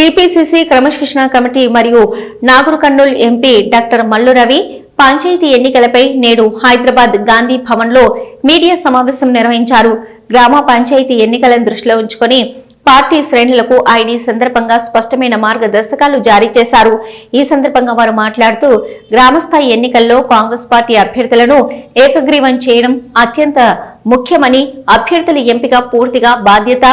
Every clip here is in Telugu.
టీపీసీసీ క్రమశిక్షణ కమిటీ మరియు నాగర్ కర్నూల్ ఎంపీ డాక్టర్ మల్లు రవి పంచాయతీ ఎన్నికలపై నేడు హైదరాబాద్ గాంధీ భవన్ లో మీడియా సమావేశం నిర్వహించారు. గ్రామ పంచాయతీ ఎన్నికలను దృష్టిలో ఉంచుకొని పార్టీ శ్రేణులకు ఆయన ఈ సందర్భంగా స్పష్టమైన మార్గదర్శకాలు జారీ చేశారు. ఈ సందర్భంగా వారు మాట్లాడుతూ గ్రామస్థాయి ఎన్నికల్లో కాంగ్రెస్ పార్టీ అభ్యర్థులను ఏకగ్రీవం చేయడం అత్యంత ముఖ్యమని, అభ్యర్థుల ఎంపిక పూర్తిగా బాధ్యత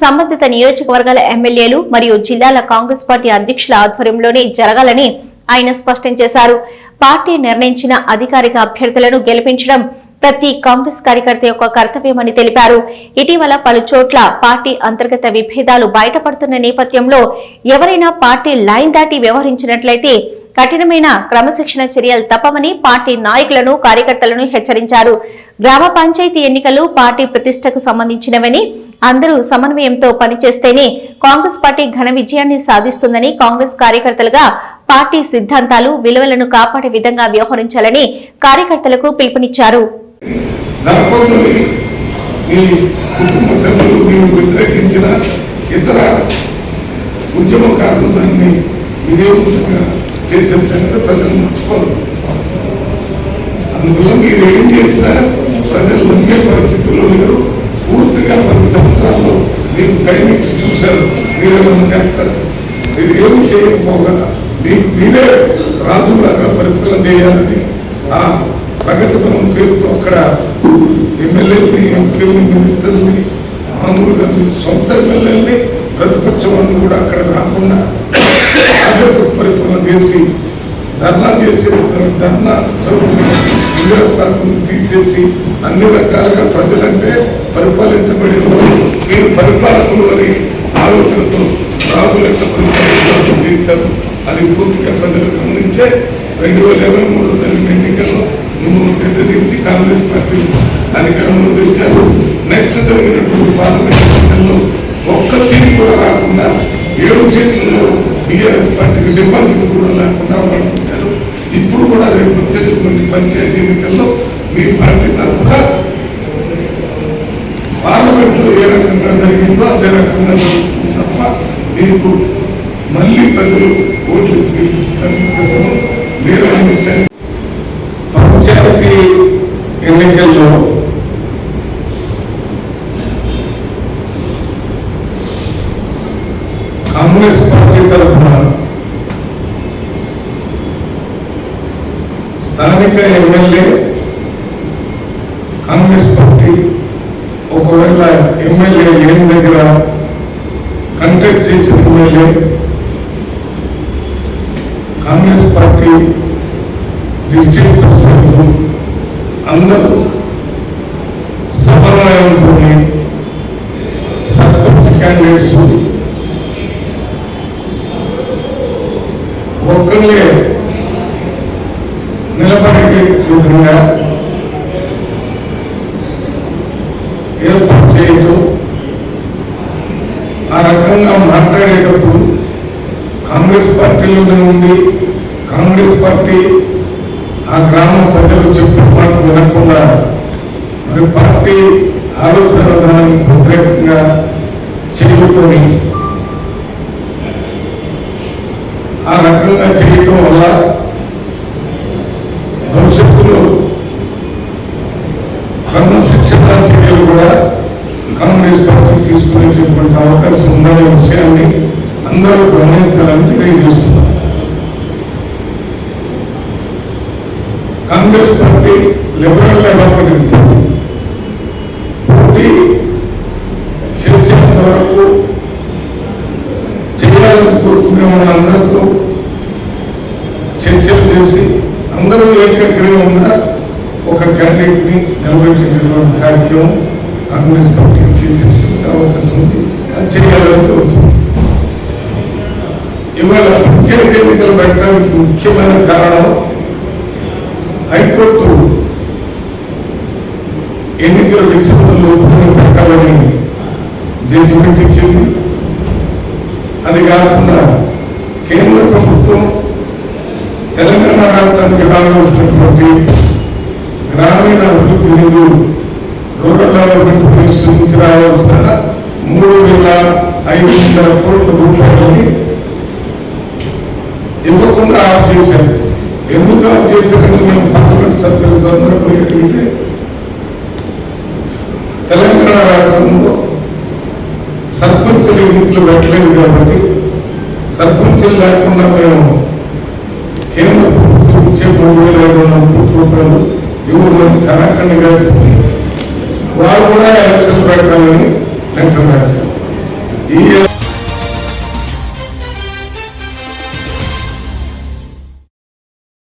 సంబంధిత నియోజకవర్గాల ఎమ్మెల్యేలు మరియు జిల్లాల కాంగ్రెస్ పార్టీ అధ్యక్షుల ఆధ్వర్యంలోనే జరగాలని ఆయన స్పష్టం చేశారు. పార్టీ నిర్ణయించిన అధికారిక అభ్యర్థులను గెలిపించడం ప్రతి కాంగ్రెస్ కార్యకర్త యొక్క కర్తవ్యమని తెలిపారు. ఇటీవల పలు చోట్ల పార్టీ అంతర్గత విభేదాలు బయటపడుతున్న నేపథ్యంలో ఎవరైనా పార్టీ లైన్ దాటి వ్యవహరించినట్లయితే కఠినమైన క్రమశిక్షణ చర్యలు తప్పవని పార్టీ నాయకులను, కార్యకర్తలను హెచ్చరించారు. గ్రామ పంచాయతీ ఎన్నికలు పార్టీ ప్రతిష్టకు సంబంధించినవని, అందరూ సమన్వయంతో పనిచేస్తేనే కాంగ్రెస్ పార్టీ ఘన విజయాన్ని సాధిస్తుందని, కాంగ్రెస్ కార్యకర్తలుగా పార్టీ సిద్ధాంతాలు, విలువలను కాపాడే విధంగా వ్యవహరించాలని కార్యకర్తలకు పిలుపునిచ్చారు. చేసిన సంగతి ప్రజలు మర్చిపోరు. అందువల్ల మీరు ఏం చేసినా ప్రజలు నమ్మే పరిస్థితుల్లో లేరు. పూర్తిగా 10 సంవత్సరాల్లో మీకు కైమిక్స్ చూశారు. మీరేమన్నా చేస్తారు? మీరు ఏమి చేయకపోగా మీకు మీరే రాజులాగా పరిపాలన చేయాలని ఆ ప్రగతి పనం పేరుతో అక్కడ ఎమ్మెల్యేలని, ఎంపీలని, మినిస్టర్ని, మామూలుగా సొంత ఎమ్మెల్యేలని, ప్రతిపక్షాలను కూడా అక్కడ రాకుండా పరిపాలన చేసి ధర్నా చేసి ధర్నా చదువుని ఇంద్రపార్కుని తీసేసి అన్ని రకాలుగా ప్రజలంటే పరిపాలించబడే మీరు పరిపాలకులు అని ఆలోచనతో రాజులంటే పరిపాలన చేశారు. అది పూర్తిగా ప్రజలు గమనించే 2023 ఎన్నికల్లో మిమ్మల్ని బెదిరించి కాంగ్రెస్ పార్టీ అధికారంలో తెచ్చారు. నెక్స్ట్ జరిగినటువంటి పార్లమెంట్ ఎన్నికల్లో ఒక్క సీట్ కూడా రాకుండా 7 సీట్లలో బీఆర్ఎస్ పార్టీకి డిపాజిట్ కూడా లేకుండా వాడుకుంటారు. ఇప్పుడు కూడా రేపు వచ్చేటువంటి పంచాయతీ ఎన్నికల్లో మీ పార్టీ తరఫున పార్లమెంట్ లో ఏ రకంగా జరిగిందో అదే రకంగా జరుగుతుంది తప్ప మీకు మళ్ళీ ప్రజలు ఓట్లు గెలిపించడానికి సిద్ధం లేదనే విషయాన్ని పంచాయతీ ఎన్నికల్లో కాంగ్రెస్ పార్టీ తరఫున స్థానిక ఎమ్మెల్యే కాంగ్రెస్ పార్టీ ఒకవేళ ఎమ్మెల్యే లేని దగ్గర కంటెక్ట్ చేసిన ఎమ్మెల్యే కాంగ్రెస్ పార్టీ డిస్ట్రిక్ట్ ప్రెసిడెంట్లు అందరూ సమన్వయంతో సర్పంచ్ క్యాండిడేట్స్ ఒక్కళ్ళే నిలబడే విధంగా ఏర్పాటు చేయటం, ఆ రకంగా మాట్లాడేటప్పుడు కాంగ్రెస్ పార్టీలోనే ఉండి కాంగ్రెస్ పార్టీ ఆ గ్రామ ప్రజలు చెప్పిన మాట వినకుండా మరి పార్టీ ఆలోచన విధానానికి వ్యతిరేకంగా చేయటం, ఆ రకంగా చేయటం వల్ల భవిష్యత్తులో క్రమశిక్షణ చర్యలు కూడా కాంగ్రెస్ పార్టీ తీసుకునేటటువంటి అవకాశం ఉందనే విషయాన్ని అందరూ గమనించాలని తెలియజేస్తున్నారు. Congress party liberal democratic party పోటీ చేసేంత వరకు చేయాలని కోరుకునే వాళ్ళందరితో చర్చలు చేసి అందరూ ఏకగ్రీవంగా ఒక క్యాండిడేట్ ని నిలబెట్టేటటువంటి కార్యక్రమం కాంగ్రెస్ పార్టీ చేసేటువంటి అవకాశం ఉంది. అది చేయాలని కోరుతుంది. ఇవాళ పంచాయతీ ఎన్నికలు పెట్టడానికి ముఖ్యమైన కారణం హైకోర్టు ఎన్నికల డిసెంబర్లో పెట్టాలని జడ్జిమెంట్ ఇచ్చింది. అది కాకుండా కేంద్ర ప్రభుత్వం తెలంగాణ రాష్ట్రానికి రావాల్సినటువంటి గ్రామీణ అభివృద్ధి నిధులు రూరల్ డెవలప్మెంట్ మినిస్టర్ నుంచి రావాల్సిన 3,500 కోట్ల రూపాయలని ఇవ్వకుండా ఆఫ్ చేశారు. ఎందుకు ఆఫ్ చేశారని మేము పార్లమెంట్ సభ్యులు అందరూ పోయి అడిగితే తెలంగాణ రాష్ట్రంలో సర్పంచుల ఎన్నికలు పెట్టలేదు కాబట్టి సర్పంచులు లేకుండా మేము కేంద్ర ప్రభుత్వం ఇచ్చే 3,500 కోట్ల రూపాయలు ఇవ్వమని కరాఖండిగా చెప్పి వారు కూడా ఎలక్షన్ పెట్టాలని లెటర్ రాశారు. ఈ